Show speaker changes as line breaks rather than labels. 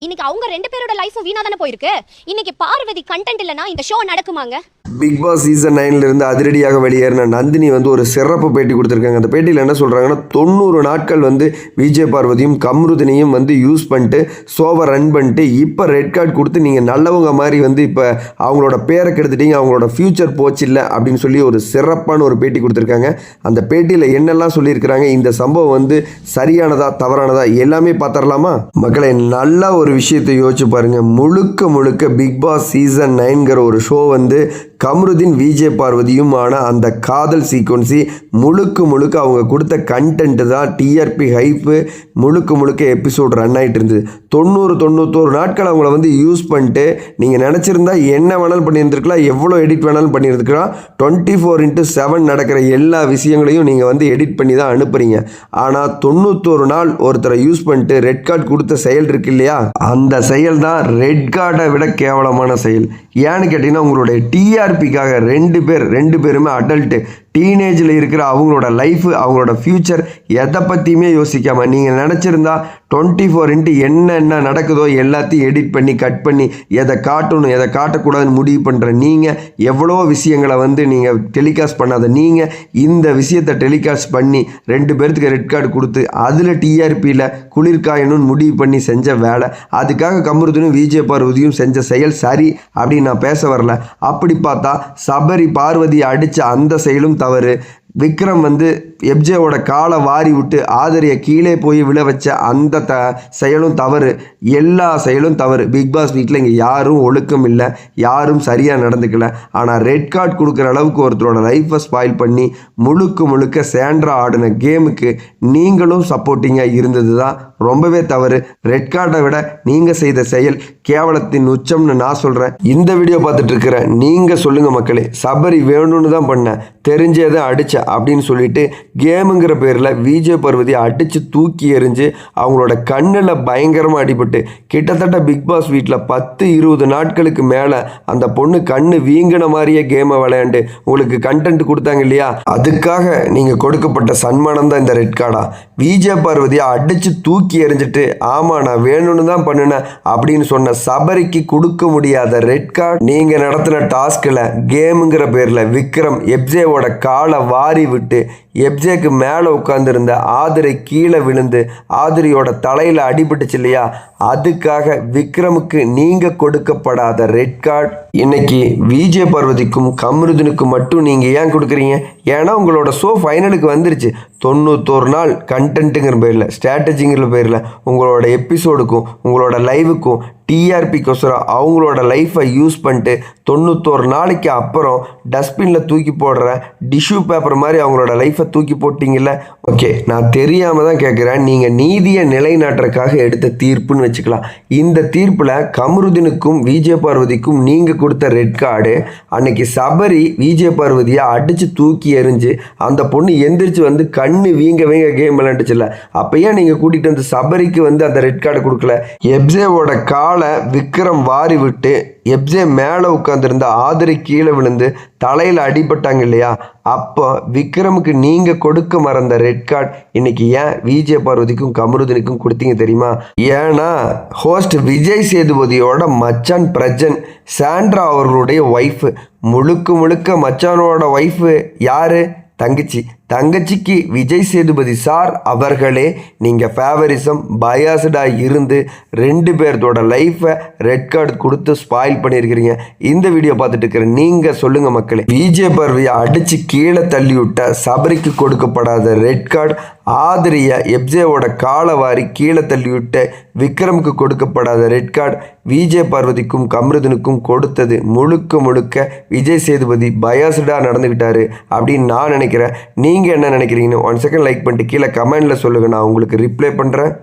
இன்னைக்கு அவங்க 2 பேரோட லைஃப் வீணா தானே போயிருக்கு. இன்னைக்கு பார்வதி கண்டென்ட் இல்லனா இந்த ஷோ நடக்குமாங்க?
பிக் பாஸ் சீசன் 9 இருந்து அதிரடியாக வெளியேறின நந்தினி ஒரு சிறப்பு பேட்டி கொடுத்துருக்காங்க. அந்த பேட்டியில் என்ன சொல்கிறாங்கன்னா, 90 நாட்கள் விஜய் பார்வதியும் கம்ருதினியும் யூஸ் பண்ணிட்டு ஷோவை ரன் பண்ணிட்டு இப்போ ரெட் கார்டு கொடுத்து நீங்கள் நல்லவங்க மாதிரி இப்போ அவங்களோட பேரை கெடுத்துட்டீங்க, அவங்களோட ஃப்யூச்சர் போச்சு இல்லை அப்படின்னு சொல்லி ஒரு சிறப்பான ஒரு பேட்டி கொடுத்துருக்காங்க. அந்த பேட்டியில் என்னெல்லாம் சொல்லியிருக்கிறாங்க, இந்த சம்பவம் சரியானதா தவறானதா எல்லாமே பார்த்துடலாமா? மக்களை நல்லா ஒரு விஷயத்தை யோசிச்சு பாருங்கள். முழுக்க பிக் பாஸ் சீசன் 9ங்கிற ஒரு ஷோ கம்ருதீன் விஜய் பார்வதியும் அந்த காதல் சீக்வன்ஸி முழுக்க அவங்க கொடுத்த கண்டென்ட் தான் டிஆர்பி ஹைப்பு முழுக்க எபிசோட் ரன் ஆகிட்டு இருந்தது. 91 நாட்கள் அவங்கள யூஸ் பண்ணிட்டு நீங்கள் நினச்சிருந்தா என்ன வேணாலும் பண்ணியிருந்துருக்கலாம், எவ்வளோ எடிட் வேணாலும் பண்ணியிருந்துருக்கலாம். 24/7 நடக்கிற எல்லா விஷயங்களையும் நீங்கள் எடிட் பண்ணி தான் அனுப்புகிறீங்க. ஆனால் 91 நாள் ஒருத்தரை யூஸ் பண்ணிட்டு ரெட் கார்டு கொடுத்த செயல் இருக்கு இல்லையா, அந்த செயல் தான் ரெட் கார்டை விட கேவலமான செயல். ஏன்னு கேட்டிங்கன்னா, உங்களுடைய டிஆர்பிக்காக ரெண்டு பேருமே அடல்ட்டு டீனேஜில் இருக்கிற அவங்களோட லைஃபு அவங்களோட ஃப்யூச்சர் எதை பற்றியுமே யோசிக்காமல் நீங்கள் நினச்சிருந்தா 24 என்ன நடக்குதோ எல்லாத்தையும் எடிட் பண்ணி கட் பண்ணி எதை காட்டணும் எதை காட்டக்கூடாதுன்னு முடிவு பண்ணுற நீங்கள் எவ்வளோ விஷயங்களை நீங்கள் டெலிகாஸ்ட் பண்ணாத நீங்கள் இந்த விஷயத்தை டெலிகாஸ்ட் பண்ணி 2 பேர்த்துக்கு ரெட் கார்டு கொடுத்து அதில் டிஆர்பியில் குளிர்காயணும்னு முடிவு பண்ணி செஞ்ச வேலை. அதுக்காக கம்ருதீனும் விஜய் பார்வதியும் செஞ்ச செயல் சரி அப்படின்னு நான் பேச வரல. அப்படி பார்த்தா சபரி பார்வதியை அடித்த அந்த செயலும் தவறு. விக்ரம் எப்ஜேவோட காலை வாரி விட்டு ஆதரியை கீழே போய் விழ வச்ச அந்த செயலும் தவறு. எல்லா செயலும் தவறு. பிக் பாஸ் வீட்டில் இங்கே யாரும் ஒழுக்கம் இல்லை, யாரும் சரியாக நடந்துக்கல. ஆனால் ரெட் கார்டு கொடுக்குற அளவுக்கு ஒருத்தரோட லைஃப்பை ஸ்பாயில் பண்ணி முழுக்க சாண்ட்ரா ஆடின கேமுக்கு நீங்களும் சப்போர்ட்டிங்காக இருந்தது தான் ரொம்பவே தவறு. ரெட் கார்டை விட நீங்கள் செய்த செயல் கேவலத்தின் உச்சம்னு நான் சொல்கிறேன். இந்த வீடியோ பார்த்துட்டு இருக்கிற நீங்கள் சொல்லுங்கள் மக்களே, சபரி வேணும்னு தான் பண்ண, தெரிஞ்சதை அடித்த அப்படின்னு சொல்லிட்டு கேமுங்கிற பேரில் விஜய் பார்வதி அடித்து தூக்கி எறிஞ்சு அவங்களோட கண்ணில் பயங்கரமாக அடிபட்டு கிட்டத்தட்ட பிக் பாஸ் வீட்டில் 10-20 நாட்களுக்கு மேலே அந்த பொண்ணு கண்ணு வீங்கின மாதிரியே கேமை விளையாண்டு உங்களுக்கு கண்டென்ட் கொடுத்தாங்க இல்லையா, அதுக்காக நீங்கள் கொடுக்கப்பட்ட சன்மானம் தான் இந்த ரெட் கார்டா? விஜய் பார்வதியை அடித்து தூக்கி எறிஞ்சிட்டு ஆமாம் நான் வேணும்னு தான் பண்ணினேன் அப்படின்னு சொன்ன சபரிக்கு கொடுக்க முடியாத ரெட் கார்டு நீங்கள் நடத்தின டாஸ்கில் கேமுங்கிற பேரில் விக்ரம் எப்ஜேவோட காலை வாரி விட்டு எப்ஜேக்கு மேலே உட்காந்துருந்த ஆதிரை கீழே விழுந்து ஆதிரியோட தலையில் அடிபட்டுச்சு இல்லையா, அதுக்காக விக்ரமுக்கு நீங்கள் கொடுக்கப்படாத ரெட் கார்டு இன்னைக்கு விஜய் பார்வதிக்கும் கம்ருதீனுக்கும் மட்டும் நீங்கள் ஏன் கொடுக்குறீங்க? ஏன்னா உங்களோட ஷோ ஃபைனலுக்கு வந்துருச்சு. 91 நாள் கண்டென்ட்டுங்கிற பேரில் ஸ்ட்ராட்டஜிங்கிற பேரில் உங்களோட எபிசோடுக்கும் உங்களோட லைவுக்கும் டிஆர்பிக்கோசரம் அவங்களோட லைஃப்பை யூஸ் பண்ணிட்டு 91 நாளைக்கு அப்புறம் டஸ்ட்பினில் தூக்கி போடுற டிஷ்யூ பேப்பர் மாதிரி அவங்களோட லைஃப்பை தூக்கி போட்டிங்கல்ல. ஓகே, நான் தெரியாமல் தான் கேட்குறேன். நீங்கள் நீதியை நிலைநாட்டுறதுக்காக எடுத்த தீர்ப்புன்னு வச்சுக்கலாம். இந்த தீர்ப்பில் கம்ருதீனுக்கும் விஜய் பார்வதிக்கும் நீங்கள் கொடுத்த ரெட் கார்டு அன்னைக்கு சபரி விஜய் பார்வதியை அடித்து தூக்கி எறிஞ்சு அந்த பொண்ணு எந்திரிச்சு கண்ணு வீங்க கேம் விளையாண்டுச்சுல, அப்போ ஏன் நீங்கள் கூட்டிகிட்டு சபரிக்கு அந்த ரெட் கார்டை கொடுக்கல? எப்ஜேவோட காலை விக்ரம் வாரி விட்டு எப்ஜே மேலே உட்காந்துருந்த ஆதிரி கீழே விழுந்து தலையில் அடிபட்டாங்க இல்லையா, அப்போ விக்ரமுக்கு நீங்கள் கொடுக்க மறந்த ரெட் கார்டு இன்னைக்கு ஏன் விஜய் பார்வதிக்கும் கம்ருதீனுக்கும் கொடுத்தீங்க தெரியுமா? ஏன்னா ஹோஸ்ட் விஜய் சேதுபதியோட மச்சான் பிரஜன் சாண்ட்ரா அவர்களுடைய ஒய்ஃபு, முழுக்க மச்சானோட ஒய்ஃபு யாரு? தங்கச்சிக்கு விஜய் சேதுபதி சார் அவர்களே நீங்கள் ஃபேவரிசம் பயாஸ்டாக இருந்து 2 பேர்த்தோட லைஃப்பை ரெட் கார்டு கொடுத்து ஸ்பாயில் பண்ணியிருக்கிறீங்க. இந்த வீடியோ பார்த்துட்டு இருக்கிற நீங்கள் சொல்லுங்கள் மக்களே, விஜய் பார்வதியை அடித்து கீழே தள்ளி விட்ட சபரிக்கு கொடுக்கப்படாத ரெட் கார்டு, ஆதிரியை எப்ஜேவோட காலை வாரி கீழே தள்ளி விட்ட விக்ரமுக்கு கொடுக்கப்படாத ரெட் கார்டு விஜய் பார்வதிக்கும் கம்ருதீனுக்கும் கொடுத்தது முழுக்க விஜய் சேதுபதி பயாஸ்டாக நடந்துக்கிட்டாரு அப்படின்னு நான் நினைக்கிறேன். நீங்கள் என்ன நினைக்கிறீங்கன்னு 1 செகண்ட் லைக் பண்ணிட்டு கீழே கமெண்டில் சொல்லுங்கள், நான் உங்களுக்கு ரிப்ளை பண்ணுறேன்.